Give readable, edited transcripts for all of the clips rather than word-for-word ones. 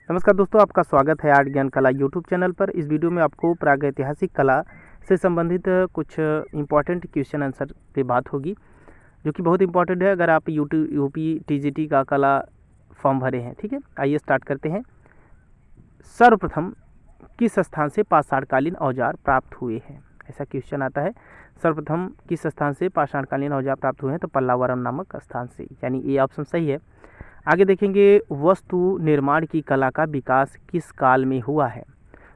नमस्कार दोस्तों, आपका स्वागत है आर्ट ज्ञान कला यूट्यूब चैनल पर। इस वीडियो में आपको प्रागैतिहासिक कला से संबंधित कुछ इम्पॉर्टेंट क्वेश्चन आंसर पे बात होगी, जो कि बहुत इंपॉर्टेंट है अगर आप यूपी टीजीटी का कला फॉर्म भरे हैं। ठीक है, आइए स्टार्ट करते हैं। सर्वप्रथम किस स्थान से पाषाणकालीन औजार प्राप्त हुए हैं? ऐसा क्वेश्चन आता है। सर्वप्रथम किस स्थान से पाषाणकालीन औजार प्राप्त हुए हैं? तो पल्लावरम नामक स्थान से, यानी ये ऑप्शन सही है। आगे देखेंगे, वस्तु निर्माण की कला का विकास किस काल में हुआ है?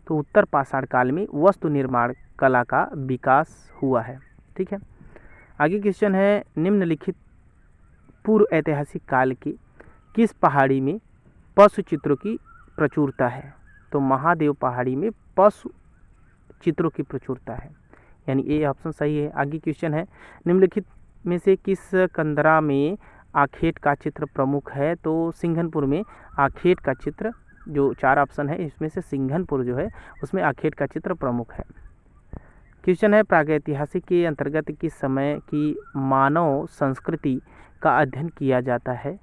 तो उत्तर पाषाण काल में वस्तु निर्माण कला का विकास हुआ है। ठीक है, आगे क्वेश्चन है, निम्नलिखित पूर्व ऐतिहासिक काल के किस पहाड़ी में पशु चित्रों की प्रचुरता है? तो महादेव पहाड़ी में पशु चित्रों की प्रचुरता है, यानी ए ऑप्शन सही है। आगे क्वेश्चन है, निम्नलिखित में से किस कंदरा में आखेट का चित्र प्रमुख है? तो सिंघनपुर में आखेट का चित्र, जो चार ऑप्शन है इसमें से सिंघनपुर जो है उसमें आखेट का चित्र प्रमुख है। क्वेश्चन है, प्रागैतिहासिक के अंतर्गत किस समय की मानव संस्कृति का अध्ययन किया जाता है?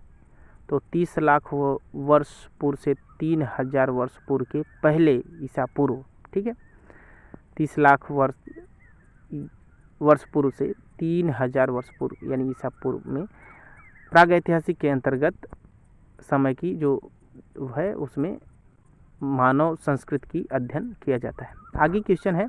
तो 30 लाख वर्ष पूर्व से 3000 वर्ष पूर्व के पहले ईसा पूर्व। ठीक है, 30 लाख वर्ष पूर्व से 3000 वर्ष पूर्व यानी ईसा पूर्व में प्रागैतिहासिक के अंतर्गत समय की जो है उसमें मानव संस्कृति की अध्ययन किया जाता है। आगे क्वेश्चन है,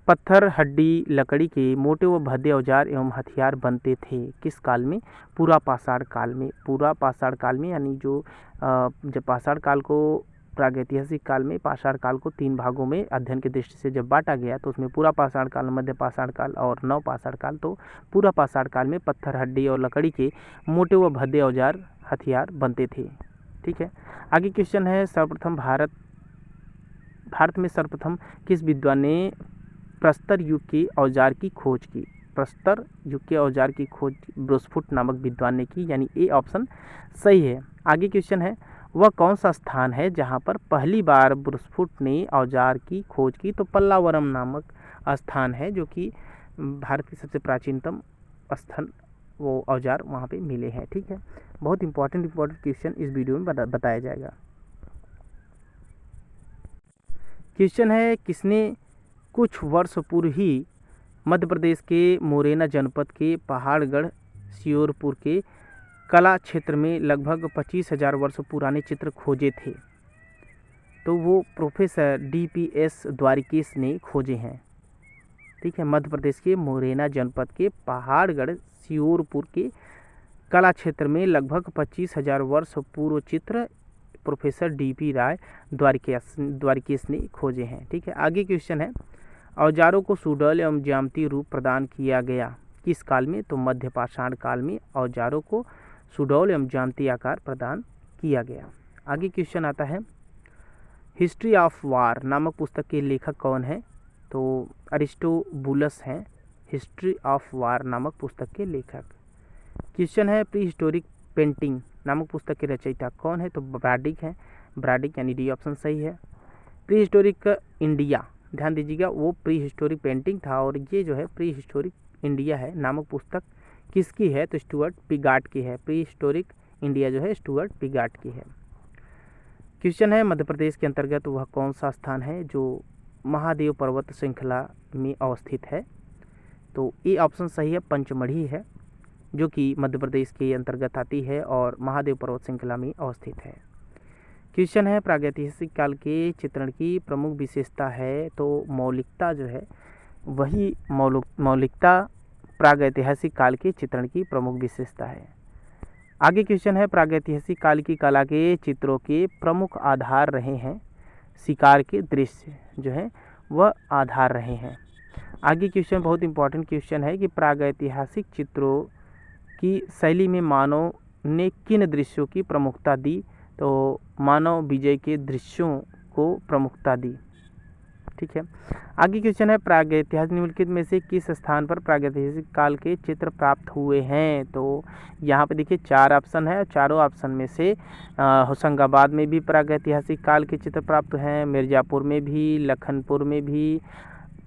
पत्थर हड्डी लकड़ी के मोटे व भद्दे औजार एवं हथियार बनते थे किस काल में? पूरा पाषाण काल में। पूरा पाषाण काल में, यानी जो जब पाषाण काल को प्रागैतिहासिक काल में पाषाण काल को 3 भागों में अध्ययन की दृष्टि से जब बांटा गया तो उसमें पूरा पाषाण काल, मध्य पाषाण काल और नव पाषाण काल। तो पूरा पाषाण काल में पत्थर हड्डी और लकड़ी के मोटे व भद्दे औजार हथियार बनते थे। ठीक है, आगे क्वेश्चन है, सर्वप्रथम भारत में सर्वप्रथम किस विद्वान ने प्रस्तर युग के औजार की खोज की? प्रस्तर युग के औजार की खोज ब्रुसफुट नामक विद्वान ने की, यानी ए ऑप्शन सही है। आगे क्वेश्चन है, वह कौन सा स्थान है जहां पर पहली बार ब्रुसफुट ने औजार की खोज की? तो पल्लावरम नामक स्थान है, जो कि भारत की सबसे प्राचीनतम स्थान वो औजार वहां पे मिले हैं। ठीक है, बहुत इंपॉर्टेंट क्वेश्चन इस वीडियो में बताया जाएगा। क्वेश्चन है, किसने कुछ वर्ष पूर्व ही मध्य प्रदेश के मुरैना जनपद के पहाड़गढ़ श्योरपुर के कला क्षेत्र में लगभग 25,000 वर्ष पुराने चित्र खोजे थे? तो वो प्रोफेसर DPS द्वारिकेश ने खोजे हैं। ठीक है, मध्य प्रदेश के मुरैना जनपद के पहाड़गढ़ श्योरपुर के कला क्षेत्र में लगभग 25,000 वर्ष पूर्व चित्र प्रोफेसर DP राय द्वारिकेश ने खोजे हैं। ठीक है, आगे क्वेश्चन है, औजारों को सुडौल एवं ज्यामितीय रूप प्रदान किया गया किस काल में? तो मध्य पाषाण काल में औजारों को सुडौल एवं ज्यामितीय आकार प्रदान किया गया। आगे क्वेश्चन आता है, हिस्ट्री ऑफ वार नामक पुस्तक के लेखक कौन है? तो अरिस्टोबुलस हैं हिस्ट्री ऑफ वार नामक पुस्तक के लेखक। क्वेश्चन है, प्री हिस्टोरिक पेंटिंग नामक पुस्तक के रचयिता कौन है? तो ब्राडिक हैं, ब्राडिक यानी डी ऑप्शन सही है। प्री हिस्टोरिक इंडिया, ध्यान दीजिएगा, वो प्री हिस्टोरिक पेंटिंग था और ये जो है प्री हिस्टोरिक इंडिया है नामक पुस्तक किसकी है? तो स्टुअर्ट पिगाट की है। प्री हिस्टोरिक इंडिया जो है स्टुअर्ट पिगाट की है। क्वेश्चन है, मध्य प्रदेश के अंतर्गत वह कौन सा स्थान है जो महादेव पर्वत श्रृंखला में अवस्थित है? तो ए ऑप्शन सही है, पंचमढ़ी है, जो कि मध्य प्रदेश के अंतर्गत आती है और महादेव पर्वत श्रृंखला में अवस्थित है। क्वेश्चन है, प्रागैतिहासिक काल के चित्रण की प्रमुख विशेषता है? तो मौलिकता जो है वही मौलिकता प्रागैतिहासिक काल के चित्रण की प्रमुख विशेषता है। आगे क्वेश्चन है, प्रागैतिहासिक काल की कला के चित्रों के प्रमुख आधार रहे हैं? शिकार के दृश्य जो है वह आधार रहे हैं। आगे क्वेश्चन बहुत इंपॉर्टेंट क्वेश्चन है कि प्रागैतिहासिक चित्रों की शैली में मानव ने किन दृश्यों की प्रमुखता दी? तो मानव विजय के दृश्यों को प्रमुखता दी। ठीक है, आगे क्वेश्चन है, प्रागैतिहासिक निम्नलिखित में से किस स्थान पर प्रागैतिहासिक काल के चित्र प्राप्त हुए हैं? तो यहाँ पे देखिए 4 ऑप्शन है, चारों ऑप्शन में से होशंगाबाद में भी प्रागैतिहासिक काल के चित्र प्राप्त हैं, मिर्ज़ापुर में भी, लखनपुर में भी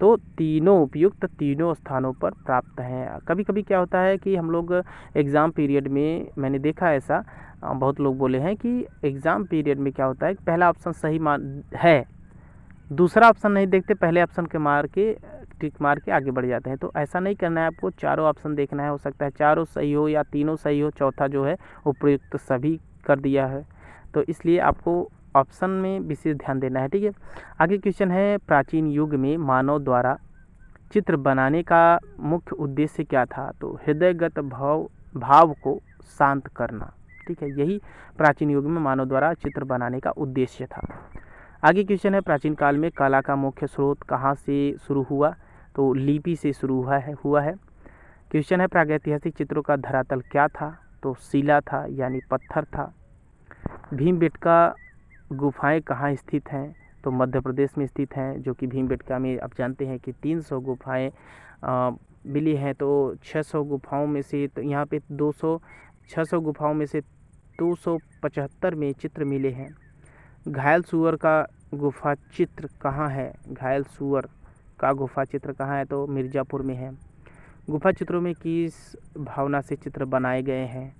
तो तीनों उपयुक्त तीनों स्थानों पर प्राप्त हैं। कभी कभी क्या होता है कि हम लोग एग्ज़ाम पीरियड में, मैंने देखा ऐसा, बहुत लोग बोले हैं कि एग्ज़ाम पीरियड में क्या होता है कि पहला ऑप्शन सही मान है, दूसरा ऑप्शन नहीं देखते, पहले ऑप्शन के मार के टिक मार के आगे बढ़ जाते हैं। तो ऐसा नहीं करना है, आपको चारों ऑप्शन देखना है। हो सकता है चारों सही हो या तीनों सही हो, चौथा जो है उपयुक्त सभी कर दिया है। तो इसलिए आपको ऑप्शन में विशेष ध्यान देना है। ठीक है, आगे क्वेश्चन है, प्राचीन युग में मानव द्वारा चित्र बनाने का मुख्य उद्देश्य क्या था? तो हृदयगत भाव को शांत करना। ठीक है, यही प्राचीन युग में मानव द्वारा चित्र बनाने का उद्देश्य था। आगे क्वेश्चन है, प्राचीन काल में कला का मुख्य स्रोत कहाँ से शुरू हुआ? तो लिपि से शुरू हुआ है। क्वेश्चन है, प्रागैतिहासिक चित्रों का धरातल क्या था? तो शिला था, यानी पत्थर था। भीमबेटका गुफाएं कहाँ स्थित हैं? तो मध्य प्रदेश में स्थित हैं, जो कि भीमबेटका में आप जानते हैं कि 300 गुफाएं मिली हैं। तो 600 गुफाओं में से, तो यहाँ पे 600 गुफाओं में से 275 में चित्र मिले हैं। घायल सुअर का गुफा चित्र कहाँ है? घायल सुअर का गुफा चित्र कहाँ है? तो मिर्ज़ापुर में है। गुफा चित्रों में किस भावना से चित्र बनाए गए हैं?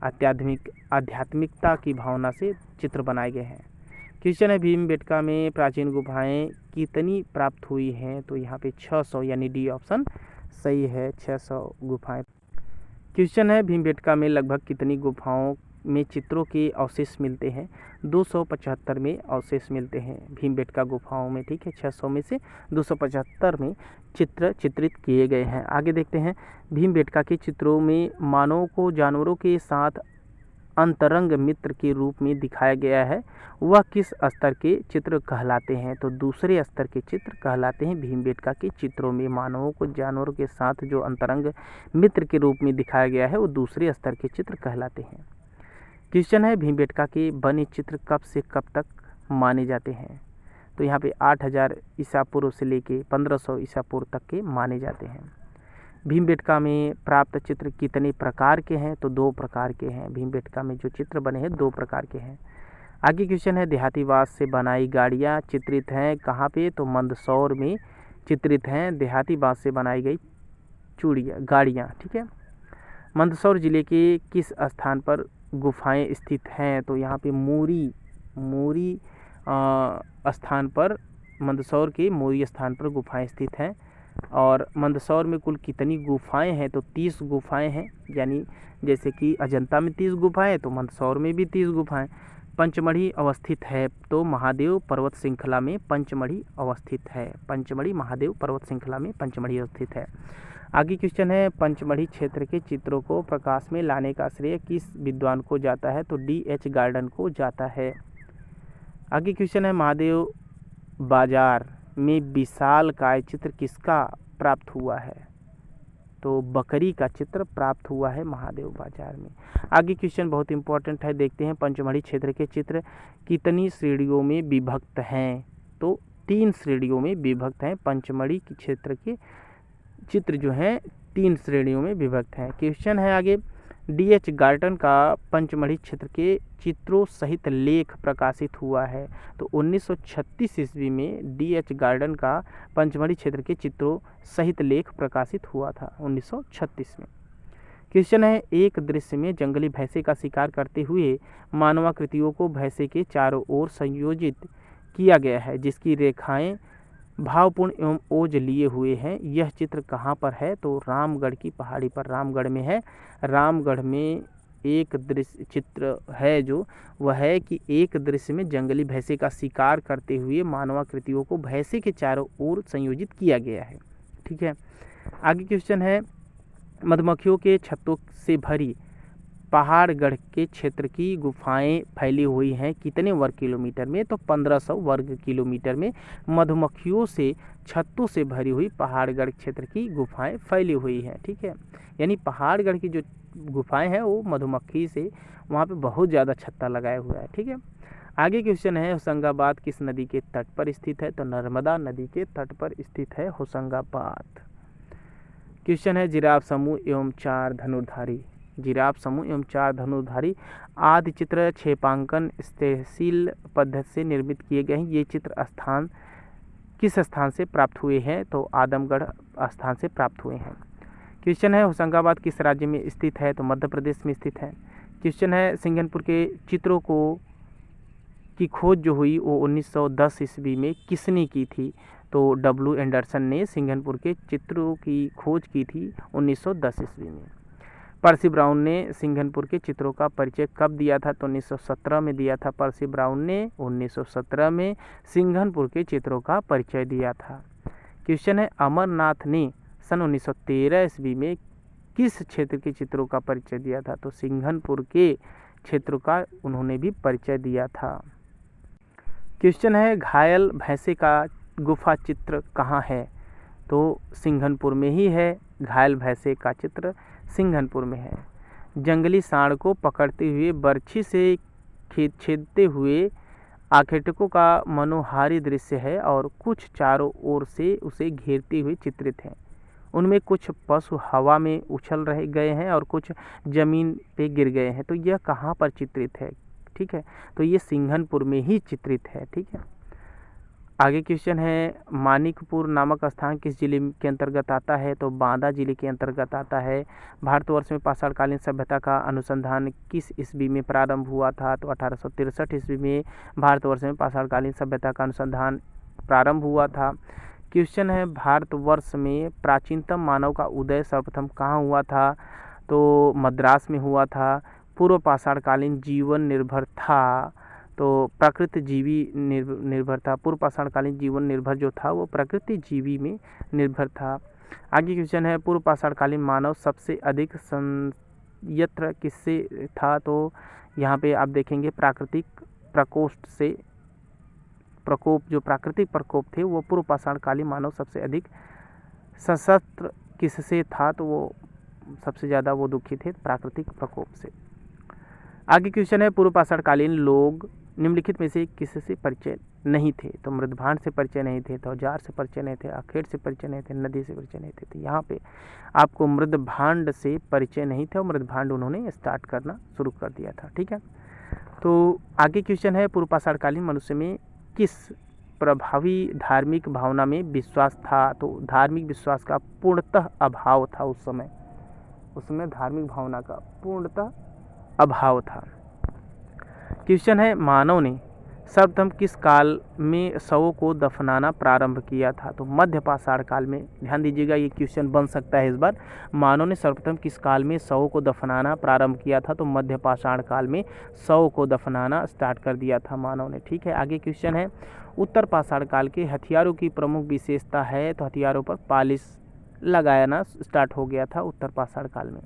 आध्यात्मिकता की भावना से चित्र बनाए गए हैं। क्वेश्चन है, भीमबेटका में प्राचीन गुफाएं कितनी प्राप्त हुई हैं? तो यहाँ पे 600, यानी डी ऑप्शन सही है, 600 गुफाएं। क्वेश्चन है, भीमबेटका में लगभग कितनी गुफाओं में चित्रों के अवशेष मिलते हैं? 275 में अवशेष मिलते हैं भीमबेटका गुफाओं में। ठीक है, 600 में से 275 में चित्रित किए गए हैं। आगे देखते हैं, भीमबेटका के चित्रों में मानव को जानवरों के साथ अंतरंग मित्र के रूप में दिखाया गया है, वह किस स्तर के चित्र कहलाते हैं? तो दूसरे स्तर के चित्र कहलाते हैं। भीमबेटका के चित्रों में मानवों को जानवरों के साथ जो अंतरंग मित्र के रूप में दिखाया गया है, वो दूसरे स्तर के चित्र कहलाते हैं। क्वेश्चन है, भीमबेटका के बने चित्र कब से कब तक माने जाते हैं? तो यहाँ पे 8000 ईसा पूर्व से लेके 1500 ईसा पूर्व तक के माने जाते हैं। भीमबेटका में प्राप्त चित्र कितने प्रकार के हैं? तो 2 प्रकार के हैं। भीमबेटका में जो चित्र बने हैं 2 प्रकार के हैं। आगे क्वेश्चन है, देहातीवास से बनाई गाड़ियाँ चित्रित हैं कहाँ पे? तो मंदसौर में चित्रित हैं देहातीवास से बनाई गई गाड़ियाँ। ठीक है, मंदसौर जिले के किस स्थान पर गुफाएं स्थित हैं? तो यहाँ पे मूरी स्थान पर, मंदसौर के मूरी स्थान पर गुफाएं स्थित हैं। और मंदसौर में कुल कितनी गुफाएं हैं? तो 30 गुफाएं हैं, यानी जैसे कि अजंता में 30 गुफाएं, तो मंदसौर में भी 30 गुफाएं। पंचमढ़ी अवस्थित है, तो महादेव पर्वत श्रृंखला में पंचमढ़ी अवस्थित है। पंचमढ़ी महादेव पर्वत श्रृंखला में पंचमढ़ी अवस्थित है। आगे क्वेश्चन है, पंचमढ़ी क्षेत्र के चित्रों को प्रकाश में लाने का श्रेय किस विद्वान को जाता है? तो D.H. गार्डन को जाता है। आगे क्वेश्चन है, महादेव बाजार में विशालकाय चित्र किसका प्राप्त हुआ है? तो बकरी का चित्र प्राप्त हुआ है महादेव बाजार में। आगे क्वेश्चन बहुत इंपॉर्टेंट है, देखते हैं, पंचमढ़ी क्षेत्र के चित्र कितनी श्रेणियों में विभक्त हैं? तो 3 श्रेणियों में विभक्त हैं। पंचमढ़ी के क्षेत्र के चित्र जो हैं 3 श्रेणियों में विभक्त हैं। क्वेश्चन है आगे, D.H. गार्डन का पंचमढ़ी क्षेत्र के चित्रों सहित लेख प्रकाशित हुआ है। तो 1936 ईस्वी में D.H. गार्डन का पंचमढ़ी क्षेत्र के चित्रों सहित लेख प्रकाशित हुआ था 1936 में। क्वेश्चन है, एक दृश्य में जंगली भैंसे का शिकार करते हुए मानवाकृतियों को भैंसे के चारों ओर संयोजित किया गया है, जिसकी रेखाएं भावपूर्ण एवं ओज लिए हुए हैं। यह चित्र कहाँ पर है? तो रामगढ़ की पहाड़ी पर, रामगढ़ में है। रामगढ़ में एक दृश्य चित्र है जो वह है कि एक दृश्य में जंगली भैंसे का शिकार करते हुए मानवाकृतियों को भैंसे के चारों ओर संयोजित किया गया है। ठीक है, आगे क्वेश्चन है, मधुमक्खियों के छत्तों से भरी पहाड़गढ़ के क्षेत्र की गुफाएं फैली हुई हैं कितने वर्ग किलोमीटर में? तो 1500 वर्ग किलोमीटर में मधुमक्खियों से छत्तों से भरी हुई पहाड़गढ़ क्षेत्र की गुफाएं फैली हुई हैं। ठीक है, यानी पहाड़गढ़ की जो गुफाएं हैं वो मधुमक्खी से वहाँ पे बहुत ज़्यादा छत्ता लगाया हुआ है। ठीक है, आगे क्वेश्चन है, होशंगाबाद किस नदी के तट पर स्थित है? तो नर्मदा नदी के तट पर स्थित है होशंगाबाद। क्वेश्चन है, जिराफ समूह एवं 4 धनुर्धारी, जिराफ समूह एवं 4 धनुर्धारी आदि चित्र क्षेपांकन स्टेंसिल पद्धति से निर्मित किए गए हैं। ये चित्र स्थान किस स्थान से प्राप्त हुए हैं? तो आदमगढ़ स्थान से प्राप्त हुए हैं। क्वेश्चन है होशंगाबाद किस राज्य में स्थित है? तो मध्य प्रदेश में स्थित है। क्वेश्चन है सिंघनपुर के चित्रों की खोज जो हुई वो 1910 ईस्वी में किसने की थी? तो डब्ल्यू एंडरसन ने सिंघनपुर के चित्रों की खोज की थी 1910 ईस्वी में। पर्सी ब्राउन ने सिंघनपुर के चित्रों का परिचय कब दिया था? तो 1917 में दिया था। पर्सी ब्राउन ने 1917 में सिंघनपुर के चित्रों का परिचय दिया था। क्वेश्चन है अमरनाथ ने सन 1913 ईस्वी में किस क्षेत्र के चित्रों का परिचय दिया था? तो सिंघनपुर के क्षेत्र का उन्होंने भी परिचय दिया था। क्वेश्चन है घायल भैंसे का गुफा चित्र कहाँ है? तो सिंघनपुर में ही है। घायल भैंसे का चित्र सिंघनपुर में है। जंगली सांड को पकड़ते हुए बर्छी से छेदते हुए आखेटकों का मनोहारी दृश्य है और कुछ चारों ओर से उसे घेरते हुए चित्रित हैं। उनमें कुछ पशु हवा में उछल रहे गए हैं और कुछ जमीन पे गिर गए हैं। तो यह कहाँ पर चित्रित है? ठीक है, तो ये सिंघनपुर में ही चित्रित है। ठीक है, आगे क्वेश्चन है मानिकपुर नामक स्थान किस जिले के अंतर्गत आता है? तो बांदा जिले के अंतर्गत आता है। भारतवर्ष में पाषाणकालीन सभ्यता का अनुसंधान किस ईस्वी में प्रारंभ हुआ था? तो 1863 ईस्वी में भारतवर्ष में पाषाणकालीन सभ्यता का अनुसंधान प्रारंभ हुआ था। क्वेश्चन है भारतवर्ष में प्राचीनतम मानव का उदय सर्वप्रथम कहाँ हुआ था? तो मद्रास में हुआ था। पूर्व पाषाणकालीन जीवन निर्भर था, तो प्रकृति जीवी निर्भर था। पूर्व पाषाणकालीन जीवन निर्भर जो था वो प्रकृति जीवी में निर्भर था। आगे क्वेश्चन है पूर्व पाषाणकालीन मानव सबसे अधिक संयत्र किससे था? तो यहाँ पे आप देखेंगे प्राकृतिक प्रकोष्ठ से प्रकोप, जो प्राकृतिक प्रकोप थे वो पूर्व पाषाणकालीन मानव सबसे अधिक सशस्त्र किससे था? तो वो सबसे ज़्यादा वो दुखी थे प्राकृतिक प्रकोप से। आगे क्वेश्चन है पूर्व पाषाणकालीन लोग निम्नलिखित में से किससे परिचय नहीं थे? तो मृदभांड से परिचय नहीं थे, तो औजार से परिचय नहीं थे, आखेट से परिचय नहीं थे, नदी से परिचय नहीं थे। तो यहाँ पे आपको मृदभांड से परिचय नहीं थे और मृदभांड उन्होंने स्टार्ट करना शुरू कर दिया था। ठीक है, तो आगे क्वेश्चन है पूर्व पाषाणकालीन मनुष्य में किस प्रभावी धार्मिक भावना में विश्वास था? तो धार्मिक विश्वास का पूर्णतः अभाव था उस समय धार्मिक भावना का पूर्णतः अभाव था। क्वेश्चन है मानव ने सर्वप्रथम किस काल में शवों को दफनाना प्रारंभ किया था? तो मध्य पाषाण काल में। ध्यान दीजिएगा, ये क्वेश्चन बन सकता है इस बार। मानव ने सर्वप्रथम किस काल में शवों को दफनाना प्रारंभ किया था? तो मध्य पाषाण काल में शवों को दफनाना स्टार्ट कर दिया था मानव ने। ठीक है, आगे क्वेश्चन है उत्तर पाषाण काल के हथियारों की प्रमुख विशेषता है? तो हथियारों पर पालिश लगाना स्टार्ट हो गया था उत्तर पाषाण काल में।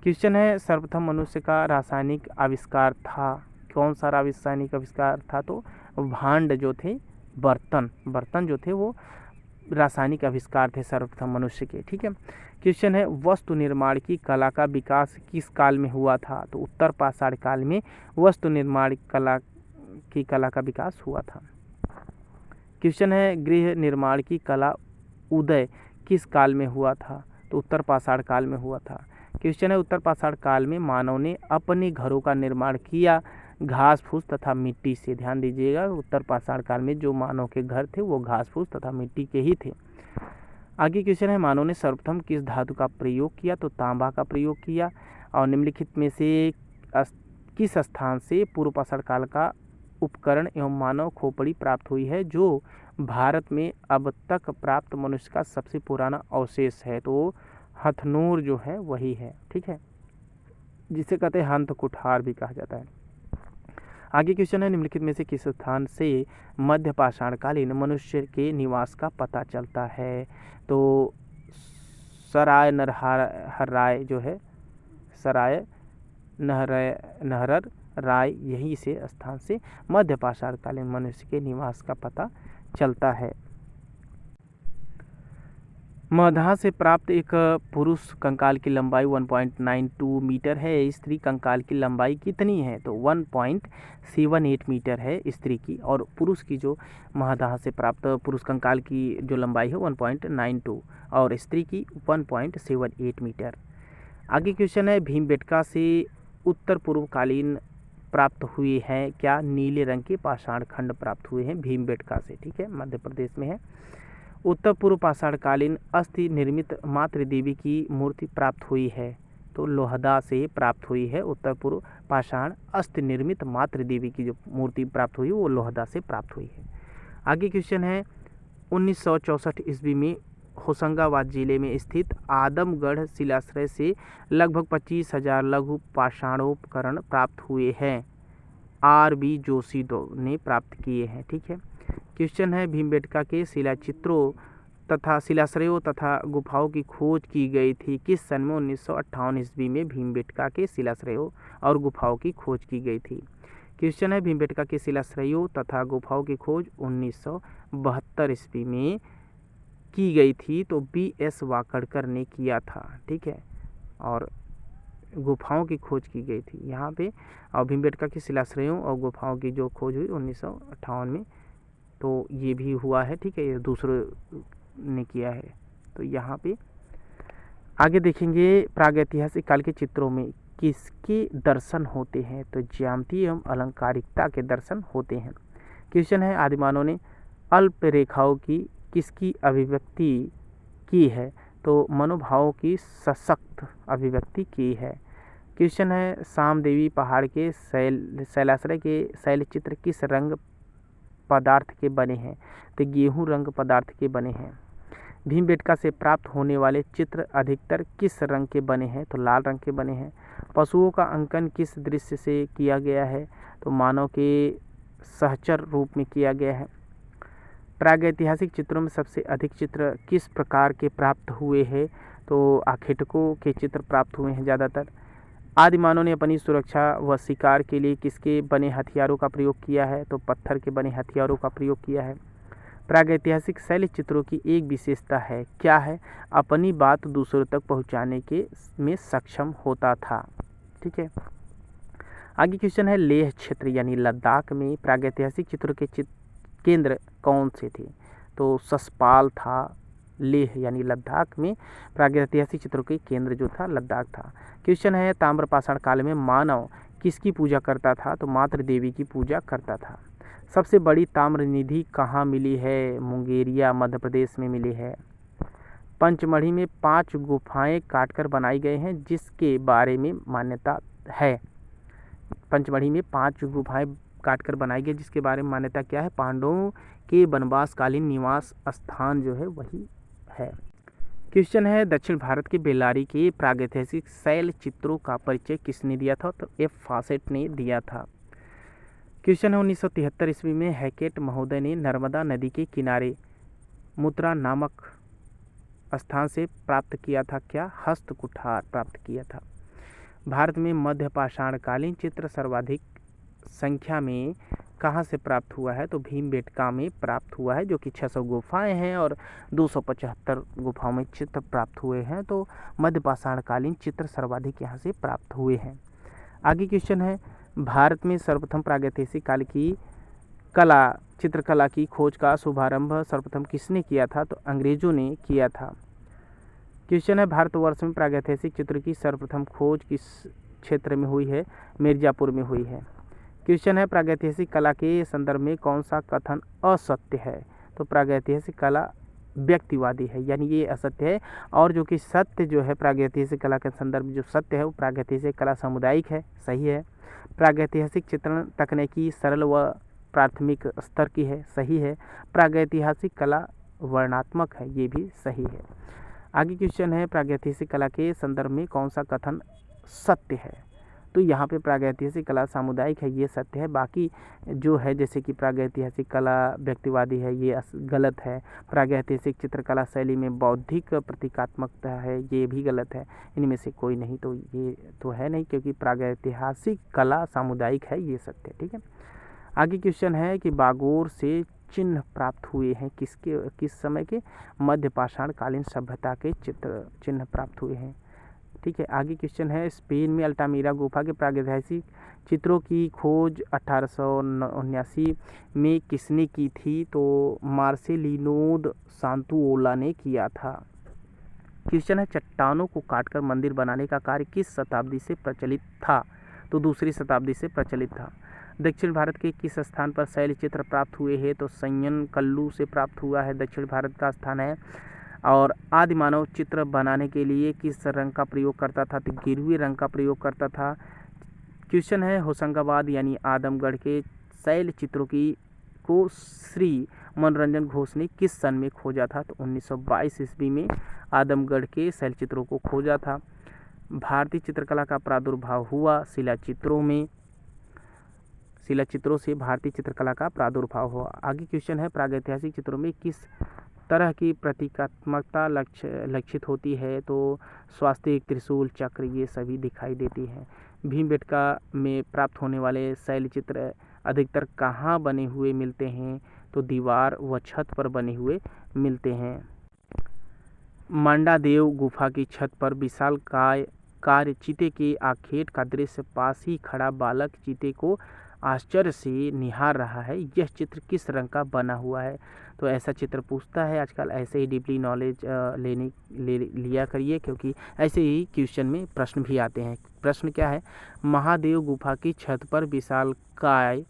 क्वेश्चन है सर्वप्रथम मनुष्य का रासायनिक आविष्कार था? कौन सा रासायनिक आविष्कार था? तो भांड जो थे, बर्तन जो थे वो रासायनिक आविष्कार थे सर्वप्रथम मनुष्य के। ठीक है, क्वेश्चन है वस्तु निर्माण की कला का विकास किस काल में हुआ था? तो उत्तर पाषाण काल में वस्तु निर्माण की कला का विकास हुआ था। क्वेश्चन है गृह निर्माण की कला उदय किस काल में हुआ था? तो उत्तर पाषाण काल में हुआ था। क्वेश्चन है उत्तर पाषाण काल में मानव ने अपने घरों का निर्माण किया घास फूस तथा मिट्टी से। ध्यान दीजिएगा, उत्तर पाषाण काल में जो मानव के घर थे वो घास फूस तथा मिट्टी के ही थे। आगे क्वेश्चन है मानव ने सर्वप्रथम किस धातु का प्रयोग किया? तो तांबा का प्रयोग किया। और निम्नलिखित में से किस स्थान से पूर्व पाषाण काल का उपकरण एवं मानव खोपड़ी प्राप्त हुई है जो भारत में अब तक प्राप्त मनुष्य का सबसे पुराना अवशेष है? तो हथनूर जो है वही है। ठीक है, जिसे कहते हैं हंत कुठार भी कहा जाता है। आगे क्वेश्चन है निम्नलिखित में से किस स्थान से मध्य पाषाणकालीन मनुष्य के निवास का पता चलता है? तो सराय नरहर जो है, सराय नहरर राय, यही से स्थान से मध्य पाषाणकालीन मनुष्य के निवास का पता चलता है। मधाह से प्राप्त एक पुरुष कंकाल की लंबाई 1.92 मीटर है। स्त्री कंकाल की लंबाई कितनी है? तो 1.78 मीटर है स्त्री की, और पुरुष की जो मधाह से प्राप्त पुरुष कंकाल की जो लंबाई है 1.92 और स्त्री की 1.78 मीटर। आगे क्वेश्चन है भीमबेटका से उत्तर पूर्वकालीन प्राप्त हुए हैं क्या? नीले रंग के पाषाण खंड प्राप्त हुए हैं भीमबेटका से। ठीक है, मध्य प्रदेश में है। उत्तर पूर्व पाषाणकालीन अस्थि निर्मित मातृ देवी की मूर्ति प्राप्त हुई है, तो लोहदा से प्राप्त हुई है। उत्तर पूर्व पाषाण अस्थि निर्मित मातृ देवी की जो मूर्ति प्राप्त हुई वो लोहदा से प्राप्त हुई है। आगे क्वेश्चन है 1964 ईस्वी में होशंगाबाद जिले में स्थित आदमगढ़ शिलाश्रय से लगभग 25,000 लघु पाषाणोपकरण प्राप्त हुए हैं। R.B. जोशी ने प्राप्त किए हैं। ठीक है, क्वेश्चन है भीमबेटका के शिलाचित्रों तथा शिलाश्रयों तथा गुफाओं की खोज की गई थी किस सन में? 1958 ईस्वी में भीमबेटका के शिलाश्रयों और गुफाओं की खोज की गई थी। क्वेश्चन है भीमबेटका के शिलाश्रयों तथा गुफाओं की खोज 1972 ईस्वी में की गई थी, तो B.S. वाकड़कर ने किया था। ठीक है, और गुफाओं की खोज की गई थी यहाँ पे, और भीमबेटका के शिलाश्रयों और गुफाओं की जो खोज हुई 1958 में, तो ये भी हुआ है। ठीक है, ये दूसरे ने किया है। तो यहाँ पे आगे देखेंगे प्रागैतिहासिक काल के चित्रों में किसके दर्शन होते हैं? तो ज्यामिति एवं अलंकारिकता के दर्शन होते हैं। क्वेश्चन है आदिमानव ने अल्प रेखाओं की किसकी अभिव्यक्ति की है? तो मनोभावों की सशक्त अभिव्यक्ति की है। क्वेश्चन है सामदेवी पहाड़ के शैलाश्रय के शैलचित्र किस रंग पदार्थ के बने हैं? तो गेहूं रंग पदार्थ के बने हैं। भीमबेटका से प्राप्त होने वाले चित्र अधिकतर किस रंग के बने हैं? तो लाल रंग के बने हैं। पशुओं का अंकन किस दृश्य से किया गया है? तो मानव के सहचर रूप में किया गया है। प्रागैतिहासिक चित्रों में सबसे अधिक चित्र किस प्रकार के प्राप्त हुए हैं? तो आखेटकों के चित्र प्राप्त हुए हैं ज़्यादातर। आदिमानव ने अपनी सुरक्षा व शिकार के लिए किसके बने हथियारों का प्रयोग किया है? तो पत्थर के बने हथियारों का प्रयोग किया है। प्रागैतिहासिक शैल चित्रों की एक विशेषता है, क्या है? अपनी बात दूसरों तक पहुंचाने के में सक्षम होता था। ठीक है, आगे क्वेश्चन है लेह क्षेत्र यानी लद्दाख में प्रागैतिहासिक चित्रों के केंद्र कौन से थे? तो ससपाल था। लेह यानी लद्दाख में प्रागैतिहासिक चित्रों के केंद्र जो था लद्दाख था। क्वेश्चन है ताम्रपाषाण काल में मानव किसकी पूजा करता था? तो मातृ देवी की पूजा करता था। सबसे बड़ी ताम्र निधि कहाँ मिली है? मुंगेरिया मध्य प्रदेश में मिली है। पंचमढ़ी में 5 गुफाएं काटकर बनाई गई हैं जिसके बारे में मान्यता है। पंचमढ़ी में 5 गुफाएं काटकर बनाई गई जिसके बारे में मान्यता क्या है? पांडवों के वनवासकालीन निवास स्थान जो है वही है। क्वेश्चन है दक्षिण भारत के बेल्लारी के प्रागैतिहासिक शैल चित्रों का परिचय किसने दिया था? तो F. फॉसेट ने दिया था। क्वेश्चन है 1973 ईस्वी में हैकेट महोदय ने नर्मदा नदी के किनारे मुत्रा नामक स्थान से प्राप्त किया था क्या? हस्त कुठार प्राप्त किया था। भारत में मध्य पाषाणकालीन चित्र सर्वाधिक संख्या में कहाँ से प्राप्त हुआ है? तो भीमबेटका में प्राप्त हुआ है, जो कि 600 गुफाएं हैं और 275 गुफाओं में चित्र प्राप्त हुए हैं। तो मध्य पाषाणकालीन चित्र सर्वाधिक यहाँ से प्राप्त हुए हैं। आगे क्वेश्चन है भारत में सर्वप्रथम प्रागैतिहासिक काल की कला चित्रकला की खोज का शुभारंभ सर्वप्रथम किसने किया था? तो अंग्रेजों ने किया था। क्वेश्चन है भारतवर्ष में प्रागैतिहासिक चित्र की सर्वप्रथम खोज किस क्षेत्र में हुई है? मिर्जापुर में हुई है। क्वेश्चन है प्रागैतिहासिक कला के संदर्भ में कौन सा कथन असत्य है? तो प्रागैतिहासिक कला व्यक्तिवादी है, यानी ये असत्य है, और जो कि सत्य जो है प्रागैतिहासिक कला के संदर्भ में जो सत्य है वो प्रागैतिहासिक कला सामुदायिक है, सही है। प्रागैतिहासिक चित्रण तकनीकी सरल व प्राथमिक स्तर की है, सही है। प्रागैतिहासिक कला वर्णनात्मक है, ये भी सही है। आगे क्वेश्चन है प्रागैतिहासिक कला के संदर्भ में कौन सा कथन सत्य है? तो यहाँ पे प्रागैतिहासिक कला सामुदायिक है, ये सत्य है। बाकी जो है जैसे कि प्रागैतिहासिक कला व्यक्तिवादी है, ये गलत है। प्रागैतिहासिक चित्रकला शैली में बौद्धिक प्रतीकात्मकता है, ये भी गलत है। इनमें से कोई नहीं, तो ये तो है नहीं, क्योंकि प्रागैतिहासिक कला सामुदायिक है, ये सत्य है। ठीक है, आगे क्वेश्चन है कि बागोर से चिन्ह प्राप्त हुए हैं किस समय के? मध्य पाषाणकालीन सभ्यता के चिन्ह प्राप्त हुए हैं। ठीक है, आगे क्वेश्चन है स्पेन में अल्टामीरा गुफा के प्रागैतिहासिक चित्रों की खोज 1879 में किसने की थी? तो मार्सेलिनो सांतुओला ने किया था। क्वेश्चन है चट्टानों को काटकर मंदिर बनाने का कार्य किस शताब्दी से प्रचलित था? तो दूसरी शताब्दी से प्रचलित था। दक्षिण भारत के किस स्थान पर शैल चित्र प्राप्त हुए हैं? तो संयन कल्लू से प्राप्त हुआ है, दक्षिण भारत का स्थान है। और आदि मानव चित्र बनाने के लिए किस रंग का प्रयोग करता था? तो गिरवी रंग का प्रयोग करता था। क्वेश्चन है, होशंगाबाद यानी आदमगढ़ के शैल चित्रों को श्री मनोरंजन घोष ने किस सन में खोजा था? तो 1922 ईस्वी में आदमगढ़ के शैल चित्रों को खोजा था। भारतीय चित्रकला का प्रादुर्भाव हुआ शिलाचित्रों में, शिलाचित्रों से भारतीय चित्रकला का प्रादुर्भाव हुआ। आगे क्वेश्चन है, प्रागैतिहासिक चित्रों में किस तरह की प्रतीकात्मकता लक्षित होती है? तो स्वास्तिक, त्रिशूल, चक्र ये सभी दिखाई देती है। भीमबेटका में प्राप्त होने वाले शैल चित्र अधिकतर कहाँ बने हुए मिलते हैं? तो दीवार व छत पर बने हुए मिलते हैं। मांडादेव गुफा की छत पर विशाल कार्य चीते के आखेट का दृश्य, पास ही खड़ा बालक चीते को आश्चर्य से निहार रहा है, यह चित्र किस रंग का बना हुआ है? तो ऐसा चित्र पूछता है आजकल, ऐसे ही डीपली नॉलेज लिया करिए, क्योंकि ऐसे ही क्वेश्चन में प्रश्न भी आते हैं। प्रश्न क्या है? महादेव गुफा की छत पर विशालकाय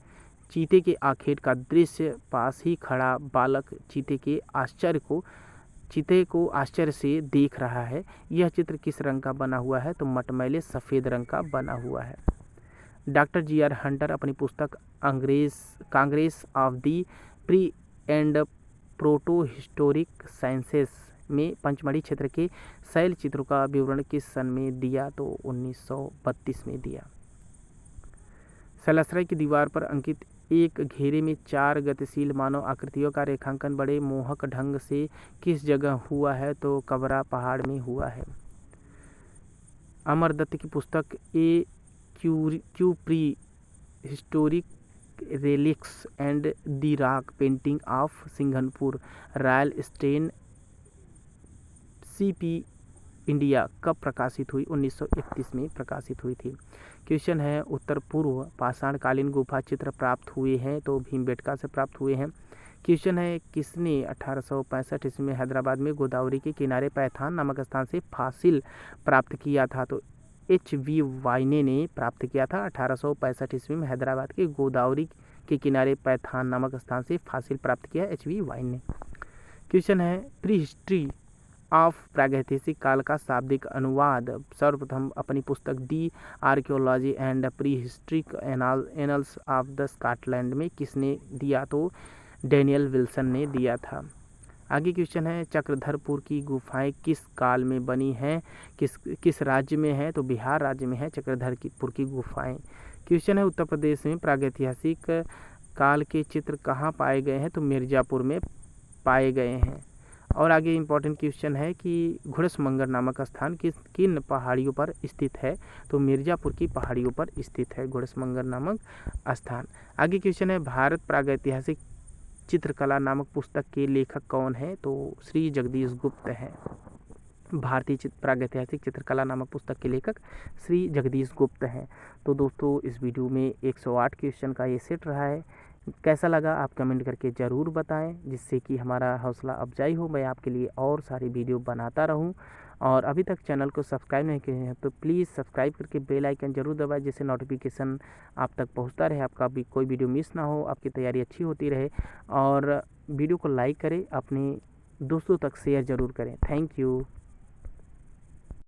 चीते के आखेट का दृश्य, पास ही खड़ा बालक चीते को आश्चर्य से देख रहा है, यह चित्र किस रंग का बना हुआ है? तो मटमैले सफ़ेद रंग का बना हुआ है। Doctor G.R.. हंटर अपनी पुस्तक Congress of the pre and proto historic sciences में पंचमढ़ी क्षेत्र के शैल चित्रों का विवरण किस सन में दिया? तो 1932 में दिया। सलासराय की दीवार पर अंकित एक घेरे में 4 गतिशील मानव आकृतियों का रेखांकन बड़े मोहक ढंग से किस जगह हुआ है? तो कबरा पहाड़ में हुआ है। अमरदत्त की पुस्तक prehistoric relics and the rock painting of Singhanpur, royal स्टेन सीपी इंडिया कब प्रकाशित हुई? 1931 में प्रकाशित हुई थी। क्वेश्चन है, उत्तर पूर्व पाषाणकालीन गुफा चित्र प्राप्त हुए हैं? तो भीमबेटका से प्राप्त हुए हैं। क्वेश्चन है, किसने 1865 ईस्वी में हैदराबाद में गोदावरी के किनारे पैथान नामक स्थान से फासिल प्राप्त किया था? तो H.V. वाइने ने प्राप्त किया था 1865 ईस्वी में हैदराबाद के गोदावरी के किनारे पैथान नामक स्थान से फासिल प्राप्त किया H.V. वाइन ने। क्वेश्चन है, प्री हिस्ट्री ऑफ प्रागैतिहासिक काल का शाब्दिक अनुवाद सर्वप्रथम अपनी पुस्तक the archaeology and prehistoric annals of the Scotland में किसने दिया? तो डैनियल विल्सन ने दिया था। आगे क्वेश्चन है, चक्रधरपुर की गुफाएं किस काल में बनी हैं? किस राज्य में है? तो बिहार राज्य में है चक्रधरपुर की गुफाएं। क्वेश्चन है, उत्तर प्रदेश में प्रागैतिहासिक काल के चित्र कहाँ पाए गए हैं? तो मिर्ज़ापुर में पाए गए हैं। और आगे इम्पोर्टेंट क्वेश्चन है कि घुड़समंगर नामक स्थान किन पहाड़ियों पर स्थित है? तो मिर्ज़ापुर की पहाड़ियों पर स्थित है घुड़समंगर नामक स्थान। आगे क्वेश्चन है, भारत प्रागैतिहासिक चित्रकला नामक पुस्तक के लेखक कौन है? तो श्री जगदीश गुप्त हैं। भारतीय प्रागैतिहासिक चित्रकला नामक पुस्तक के लेखक श्री जगदीश गुप्त हैं। तो दोस्तों, इस वीडियो में 108 क्वेश्चन का ये सेट रहा है। कैसा लगा आप कमेंट करके ज़रूर बताएं, जिससे कि हमारा हौसला अफजाई हो, मैं आपके लिए और सारी वीडियो बनाता रहूं। और अभी तक चैनल को सब्सक्राइब नहीं किए हैं तो प्लीज़ सब्सक्राइब करके बेल आइकन जरूर दबाएं, जिससे नोटिफिकेशन आप तक पहुंचता रहे, आपका भी कोई वीडियो मिस ना हो, आपकी तैयारी अच्छी होती रहे। और वीडियो को लाइक करें, अपने दोस्तों तक शेयर ज़रूर करें। Thank you.